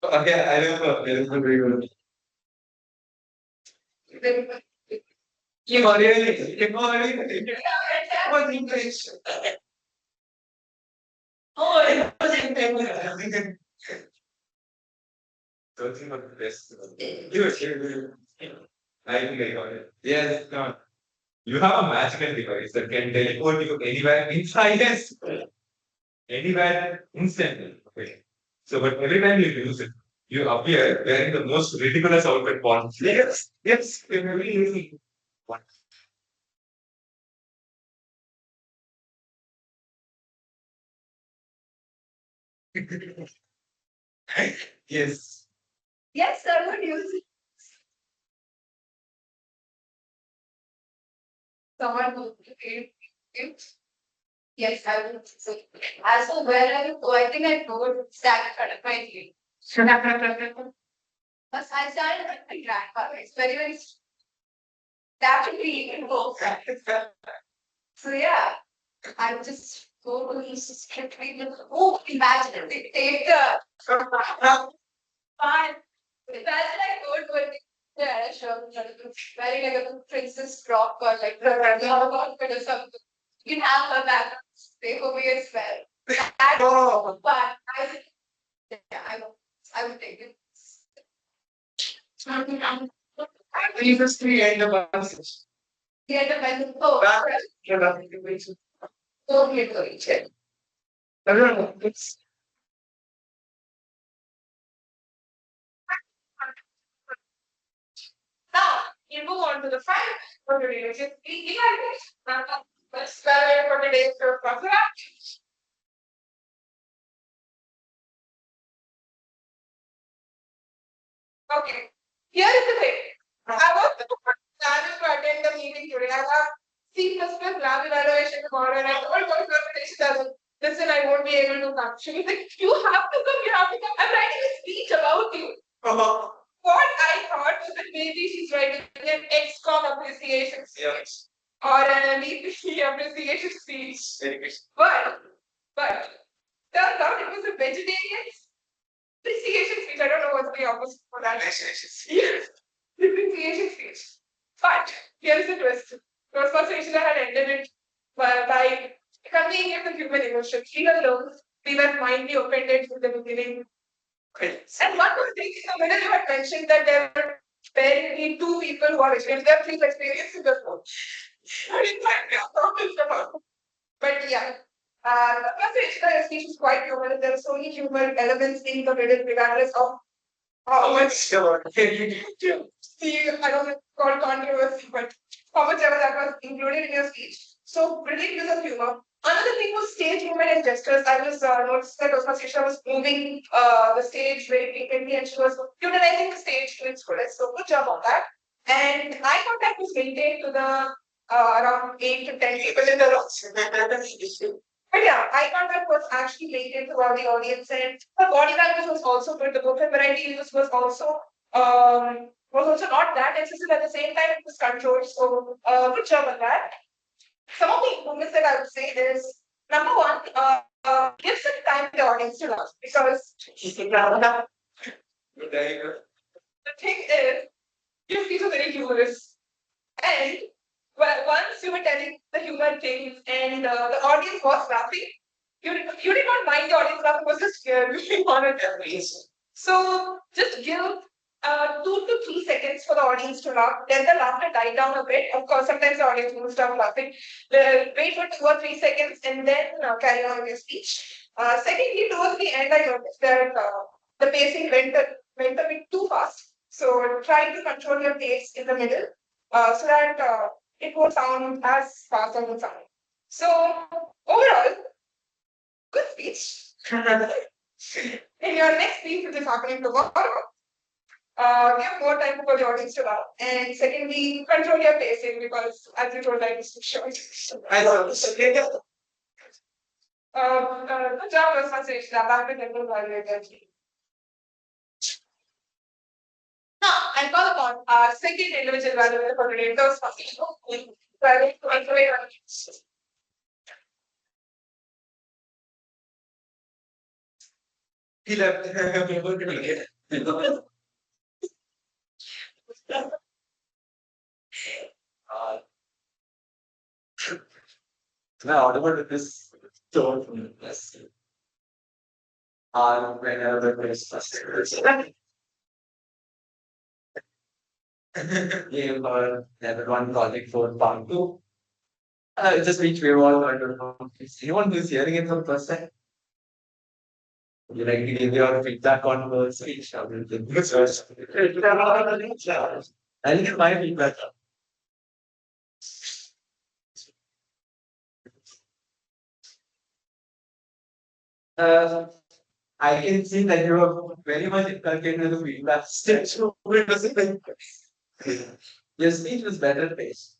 Okay, I remember very well. Was English. Oh, it was English. Don't think of the best. I think I got it. Yes, no. You have a magical device that can teleport you anywhere in 5 years. Anywhere instantly. Okay. So, but every time you use it, you appear wearing the most ridiculous outfit possible. Yes, yes, it will be easy. One. Yes. Yes, I would use it. Someone who paid it. Yes, I would. So, as for where I would go, I think I'd go to stack in front of my dream. Because I started with my grandfather. It's very, very that would be even go. So yeah, I would just go to these strictly. Oh, imagine if they take the fine. Imagine I go to a yeah, sure, wearing like a princess frock or like a outfit or something. You can have her back stay for me as well. That, but yeah, I would take it. Jesus, the end of our session. The end of my oh, so beautiful. I don't know. It's Now, you move on to the final for today, which is evaluation. Let's evaluate for today's program. Okay, here is the thing. I was planning to attend the meeting today. I have C++ lab evaluation tomorrow, and I told my presentation doesn't. listen, I won't be able to come. She was like, you have to come, you have to come. I'm writing a speech about you. What I thought was that maybe she's writing an XCOM appreciation speech or an MEPC appreciation speech. But turns out it was a vegetarian appreciation speech. I don't know what's the opposite for that. Yes, appreciation speech. But here's the twist. Toastmasters had ended it by conveying him the human emotions. Even though we were mildly offended in the beginning. And one more thing, in the middle you had mentioned that there were barely 2 people who are experienced. There are 3 experienced in the phone. I didn't find out. But yeah. The speech is quite humorous. There are so many humor elements in the middle, regardless of how much see, I don't call controversy, but how much ever that was included in your speech. So brilliant use of humor. Another thing was stage movement and gestures. I was noticed that Toastmaster was moving the stage very frequently and she was utilizing the stage to its fullest. So good job on that. And eye contact was maintained to the around 8 to 10 people in the room. But yeah, eye contact was actually maintained throughout the audience, and the body language was also good. The vocal variety use was also not that excessive. At the same time, it was controlled. So good job on that. Some of the improvements that I would say is number one, give some time to the audience to laugh because the thing is, your speech was very humorous, and well, once you were telling the humor things and the audience was laughing, you did not mind the audience laughing, was just going on at every. So just give 2 to 3 seconds for the audience to laugh. Let the laughter die down a bit. Of course, sometimes the audience will start laughing. Wait for 2 or 3 seconds and then carry on with your speech. Secondly, towards the end, I noticed that the pacing went a bit too fast. So try to control your pace in the middle so that it won't sound as fast as it sounds. So overall, good speech. In your next speech, which is happening tomorrow, give more time for the audience to laugh. And secondly, control your pacing because, as you told, time is too short. Good job, Toastmasters. Back with everyone. Now, I'll call upon our second individual valuable for today, Toastmasters. He left. Now, audible with this tone from this. Whenever the Christmas. Gave everyone project for part 2. It's a speech we all learned from. Anyone who's hearing it for the first time? Would you like to give your feedback on the speech? I'll give my feedback. I can see that you are very much inculcated with the feedback stage. Your speech was better paced.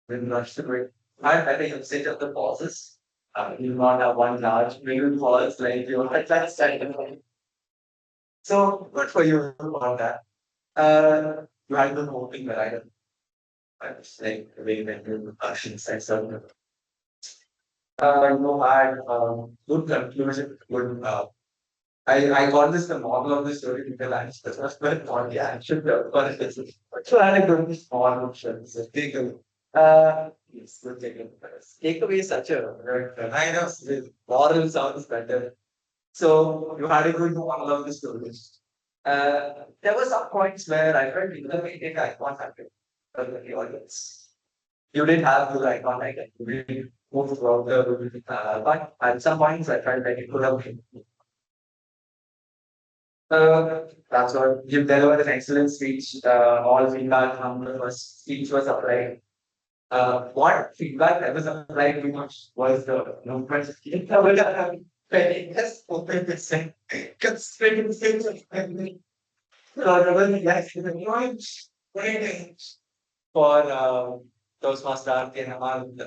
When rushed to it. I better usage of the pauses. You not have one large premium pause like you had last time. So good for you on that. You had been hoping that I was like the way that you questions and so you had good conclusion, good I call this the model of the story because I just but on the action for it. So I had a good small option. So take a yes, good takeaway is such a I know the moral sounds better. So you had a good model of the story. There were some points where I felt you know made eye contact with the audience. You didn't have good eye contact and you really moved throughout the but at some points I felt like it could have been that's what you delivered an excellent speech. All feedback from the first speech was applied. What feedback that was applied too much was the movement skill. Yes, open the same. Constraint things for Toastmaster and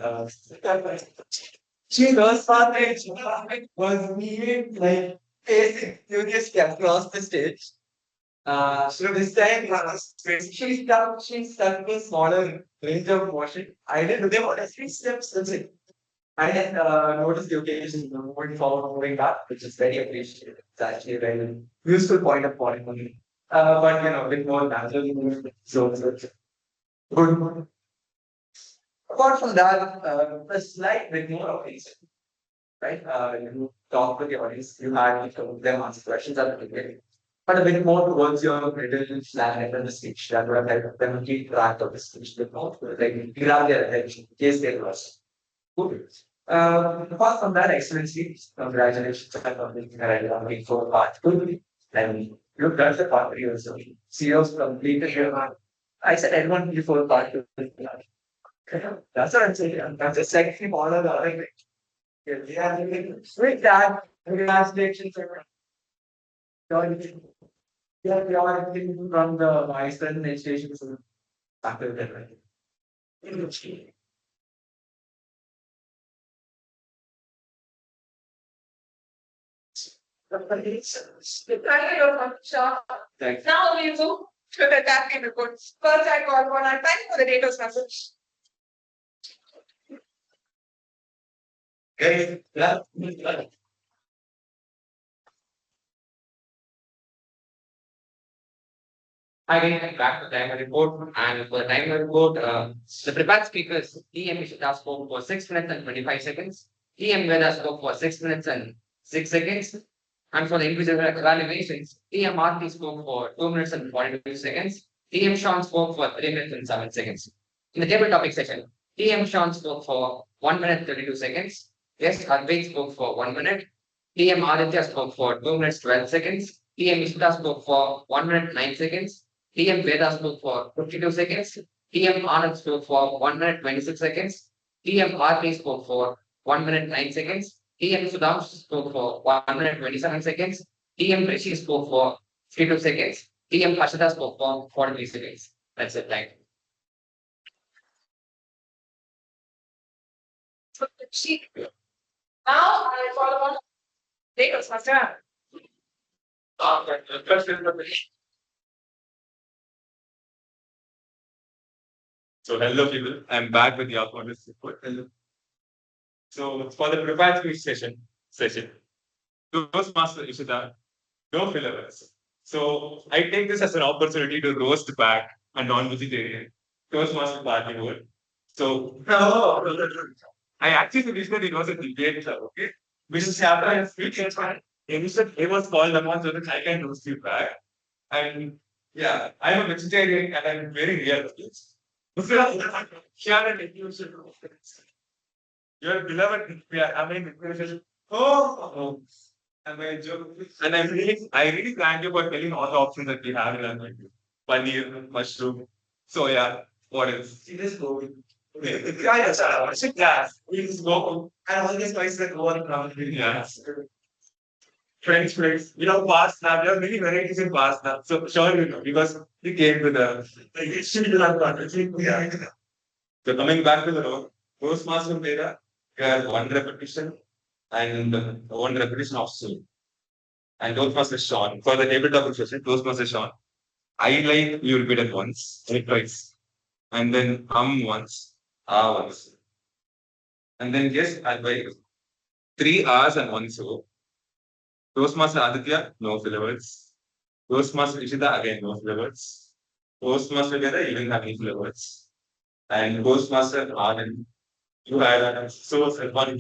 She was was me like facing furiously across the stage. So this time, she stuck a smaller range of motion. I didn't do what 3 steps. That's it. I didn't notice the occasion moving forward, moving back, which is very appreciated. It's actually a very useful point of calling on me. But with more natural movement, so it's good. Apart from that, a slight bit more of insight, right? You talk with the audience, you had each of them answer questions at the beginning, but a bit more towards your middle slash end of the speech that would have helped them keep track of the speech a bit more, like grab their attention in case they lost. Good. Apart from that, excellent speech. Congratulations on completing the right before part two. And you've done the part three also. CEOs completed your. I said everyone before part two. That's what I'm saying. That's a second order. Yeah, with that, congratulations, everyone. You're from the vice president education. After that, right? Thank you, Sure. Thanks. Now we move to the task reports. First, I call for our time for the data message. Okay. Yeah. Again, back to timer report. And for the timer report, the prepared speakers, TM Ishita spoke for 6 minutes and 25 seconds. TM Veda spoke for 6 minutes and 6 seconds. And for the individual evaluations, TM Aarti spoke for 2 minutes and 42 seconds. TM Sean spoke for 3 minutes and 7 seconds. In the table topic session, TM Sean spoke for 1 minute 32 seconds. Yes, Advait spoke for 1 minute. TM Aditya spoke for 2 minutes 12 seconds. TM Ishita spoke for 1 minute 9 seconds. TM Veda spoke for 52 seconds. TM Anand spoke for 1 minute 26 seconds. TM Aarti spoke for 1 minute 9 seconds. TM Sudham spoke for 1 minute 27 seconds. TM Rishi spoke for 52 seconds. TM Harshita spoke for 43 seconds. That's it. Thank you. Now I follow on data master. So hello people, I'm back with your honest report. Hello. So for the prepared speech session, Toastmaster Ishita, no fillers. So I take this as an opportunity to roast back a non-vegetarian Toastmaster party board. So I actually wish that it was a debate club, okay? Which is happened in speech and instead it was called upon so that I can roast you back. And yeah, I'm a vegetarian and I'm very real. Your beloved, we are having a oh, and I joke. And I really thank you for telling all the options that we have in our menu. Paneer, mushroom, soya, what else? See this go. Yeah, we just go. And all these spices that go on around. Yeah. French fries, pasta. There are many varieties in pasta. So sure you know because you came to the yeah. So coming back to the road, Toastmaster data, you have 1 repetition and 1 repetition of soon. And Toastmaster Sean. For the tabletop session, Toastmaster Sean. I like you repeat it once, twice. And then once, once. And then yes, I'll buy 3 hours and 1 so. Toastmaster Aditya, no syllables. Toastmaster Ishita, again, no syllables. Toastmaster Gada, even having syllables. And Toastmaster Anand, you had so one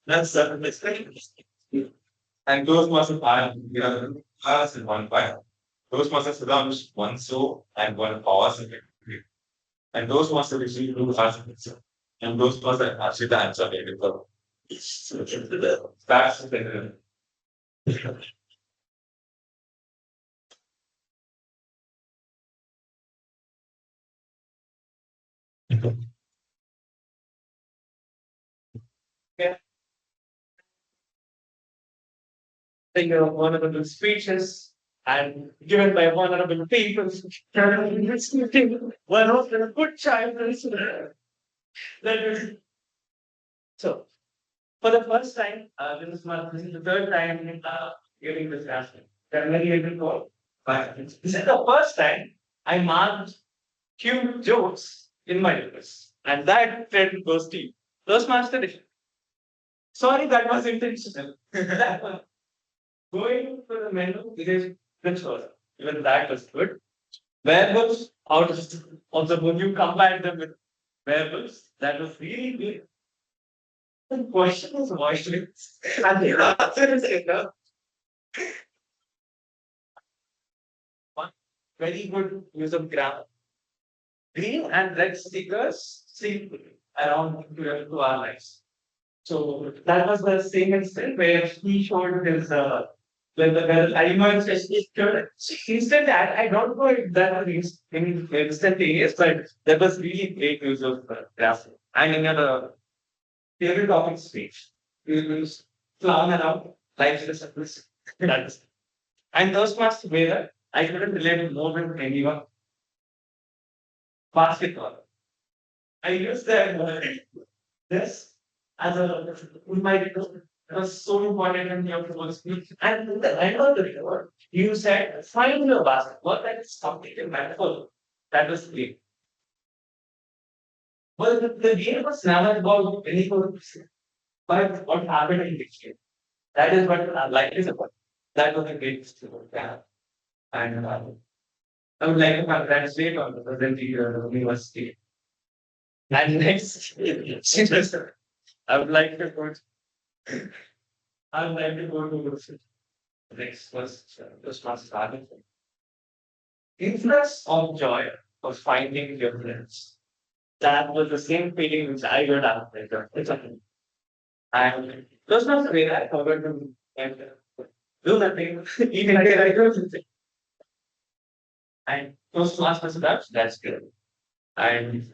that's a mistake. And Toastmaster Anand, you have hours and 1 5. Toastmaster Sudham, 1 so and 1 pause. And Toastmaster Rishi, 2 hours and so. And Toastmaster Ashita and Sorry. That's the Your honorable speeches and given by honorable people. One of the good child. So For the first time, this is the third time giving this class. I'm very able to but this is the first time I marked few jokes in my notes. And that trend goes deep. Toastmaster, sorry, that was intentional. That was going to the menu, it is principle. Even that was good. Werewolves out of the book, you combine them with werewolves. That was really good. The question is voiceless. And the answer is enough. One very good use of grammar. Green and red stickers still around to our lives. So that was the same incident where he showed his when the girl I know especially instantly I don't know if that was instantaneous, but that was really great use of graphic. And in your favorite topic speech, you use clown around life lessons. That is and those must where I couldn't relate more than anyone. Basketball. I used that this as a in my it was so important in your first speech. And in the end of the report, you said find your basketball that is completely metaphor. That was great. Well, the game was never about any but what happened in the game. That is what I like is about. That was a great story. Yeah. And I would like to congratulate on the present year of the university. And next, I would like to go. I would like to go to the next first starting. Influence of joy of finding your friends. That was the same feeling which I got after it. And those was the way I forgot to do nothing, even like I do something. And those masters that's good. And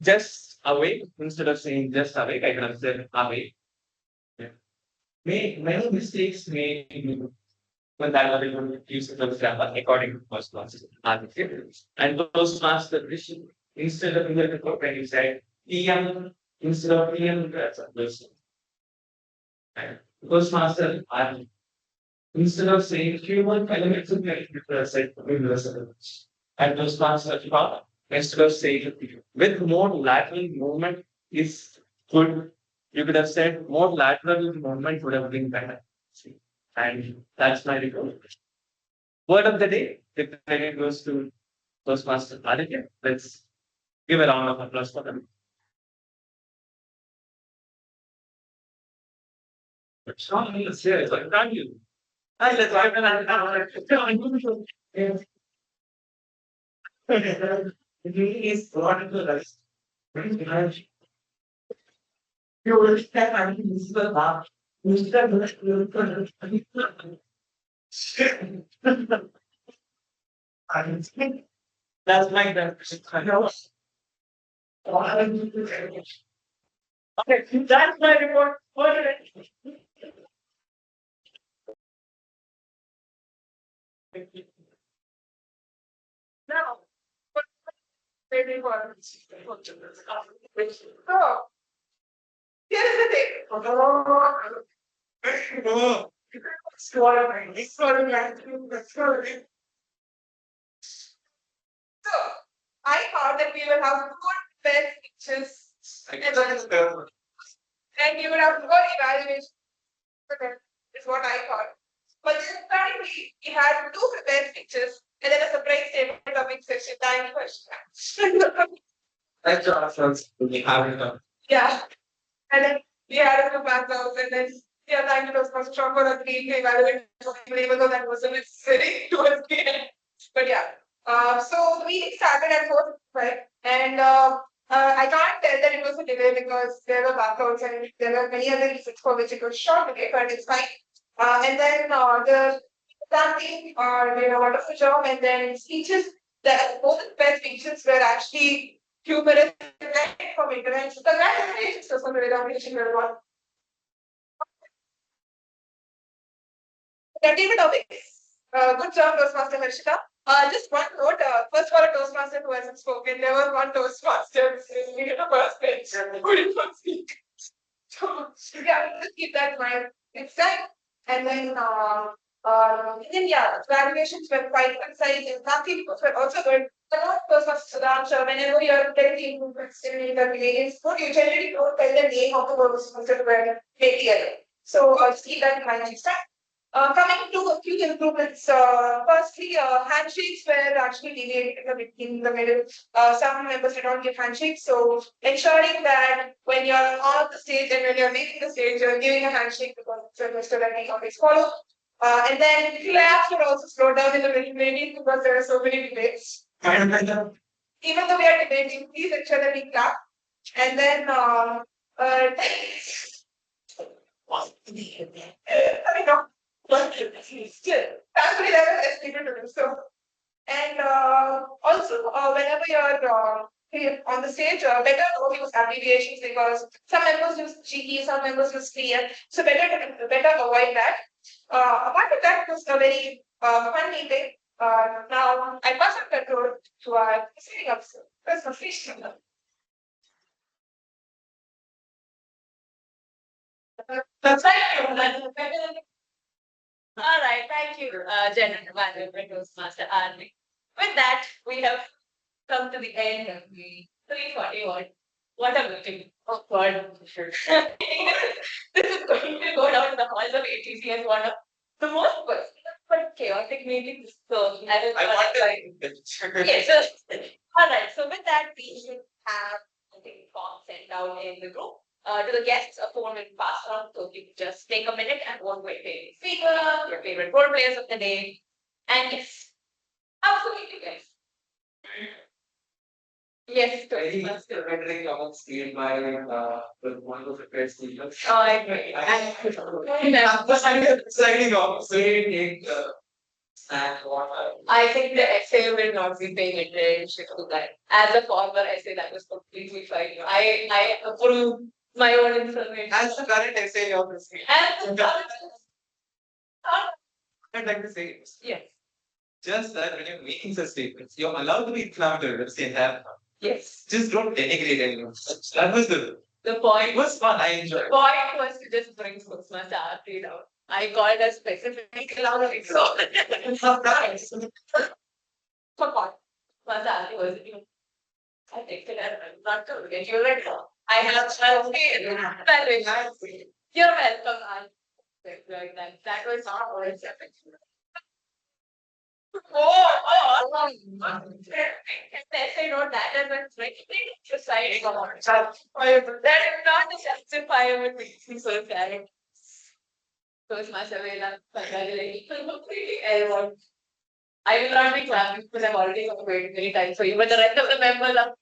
just awake instead of saying just awake, I can have said awake. Yeah. Many mistakes made when that other one uses of grammar according to first classes. And those master vision instead of in the report when you said PM instead of PM that's a person. And those master are instead of saying human elements of the said universal. And those master instead of saying with more lateral movement is good. You could have said more lateral movement would have been better. And that's my report. Word of the day. The credit goes to Toastmaster Aditya. Let's give a round of applause for them. But Sean is here. It's like, can't you? Hi, let's have He is brought into the you will stand and this is the laugh. That's my definition. I know. Okay, that's my report for today. Now, maybe one. So, here is the thing. So, I thought that we will have good best pictures and you would have good evaluation. Is what I thought. But then suddenly we had two prepared pictures and then a surprise statement coming section. Thank you, question. That's awesome. We have it done. Yeah. And then we had a few backgrounds and then yeah, thank you for strong for agreeing to evaluate even though that wasn't necessary towards the end. But yeah. So the meeting started at 4, right? And I can't tell that it was a delay because there were backgrounds and there were many other reasons for which it was short today, but it's fine. And then the team did a wonderful job, and then speeches, both the best speeches were actually humorous from internet. So congratulations to some everyone. Continue topics. Good job, Toastmaster Harshita. Just one note. First for a Toastmaster who hasn't spoken, there was one Toastmaster in the first bench who did not speak. So yeah, just keep that in mind next time. And then yeah, graduations were quite concise and nothing were also good. The last person was Sudhan, so whenever you're telling the improvements in the grades, you generally don't tell the name of the person who were made clear. So just keep that in mind next time. Coming to a few improvements, firstly, handshakes were actually delayed in the middle. Some members did not give handshakes, so ensuring that when you're on the stage and when you're leaving the stage, you're giving a handshake because it's a gesture that we always follow. And then claps would also slow down in the middle, maybe because there are so many debates. Even though we are debating, please ensure that we clap. And then, I know, but still, actually, that was estimated to do so. And also, whenever you're on the stage, better to use abbreviations because some members use GE, some members use clear. So better avoid that. Apart from that, it was a very fun meeting. Now, I pass on control to our sitting officer. That's my fish. That's right. All right, thank you, General Manager, Toastmaster Army. With that, we have come to the end of the 341. What a meeting. Oh God. This is going to go down in the halls of ATC as one of the most personal but chaotic meetings. So I want to. yes. So, all right. So with that, we should have I think form sent out in the group. To the guests, a phone will be passed around. So you just take a minute and vote for your favorite speaker, your favorite role players of the day, and yes, absolutely guys. Yes, Very much Toastmaster. rendering on screen by the one of the great speakers. Oh, I agree. Signing off. So you take and water. I think the essay will not be paying attention to that. As a former essay, that was completely fine. I approve my own information. As the current essay of the screen. And the I'd like to say yes, just that when you're making such statements, you're allowed to be inflammatory at the same time. yes. Just don't denigrate anyone. That was The it point was fun. I the enjoyed. point was to just bring Toastmaster Arti down. I called a specific loud so Surprise. for what? Toastmaster Arti was I texted her, I'm not going to get you later. I have very nice. You're welcome, Aunt. Like that. That was not always happening. Oh, say no, that is a strictly deciding on. That is not a justifiable reason, so sad. So it's my surveillance. I will not be clapping because I've already waited many times for you, but the rest of the members are.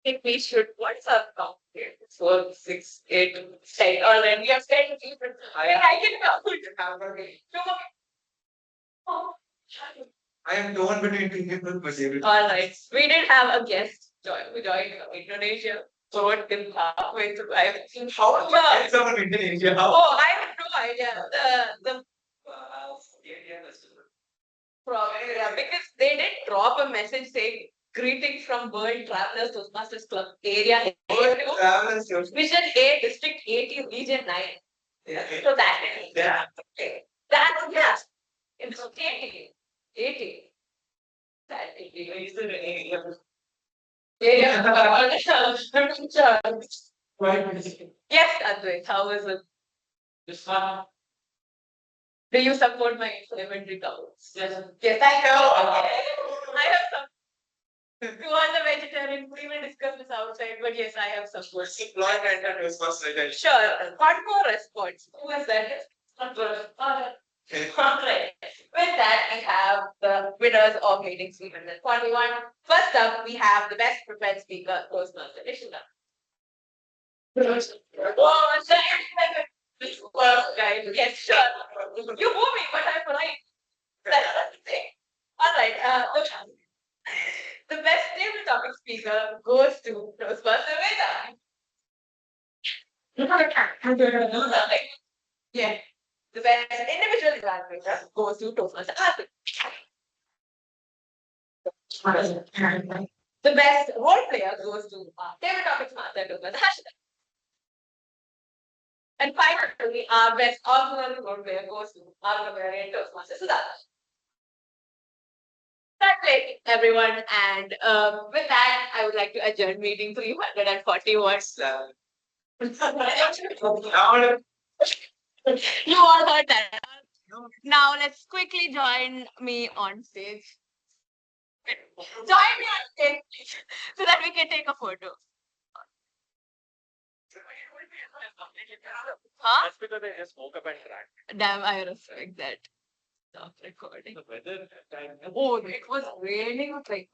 I think we should. What's our count here? 4, 6, 8, 10. All right, we have 10 people. I can count. Two more. Oh, I am torn between two people, but they will. all right. We did have a guest who joined from Indonesia. So it did halfway through. I haven't seen How Yeah. much someone in Indonesia? How? Oh, I have no idea. The probably yeah, because they did drop a message saying greetings from World Travelers Toastmasters Club area Travelers, Vision A District 80 Region 9. yeah. So that is Yeah. that yeah. It's 80. 80. That 80. Yes, Advait, how was it? Just fun. Do you support my implementary goals? Yes. Yes, I know. I have some. If you want the vegetarian, we will discuss this outside, but yes, I have support. Employment and responsibility. Sure. One more response. Who was that? Alright. With that, we have the winners of meeting speaker 41. First up, we have the best prepared speaker, Toastmaster Nishina. Oh, well, guys, yes, sure. You move me, but I'm right. That's the thing. All right. The best table topic speaker goes to Toastmaster Veda. Yeah. The best individual evaluator goes to Toastmaster Arthur. The best role player goes to our favorite topics master to the hashtag. And finally, our best all-round role player goes to our Bavarian Toastmaster Siddharth. Congratulations, everyone. And with that, I would like to adjourn meeting 341. You all heard that. Now let's quickly join me on stage. Join me on stage, please, so that we can take a photo. Huh? That's because I just woke up and drank. Damn, I respect that. Stop recording. The weather time. Oh, it was raining like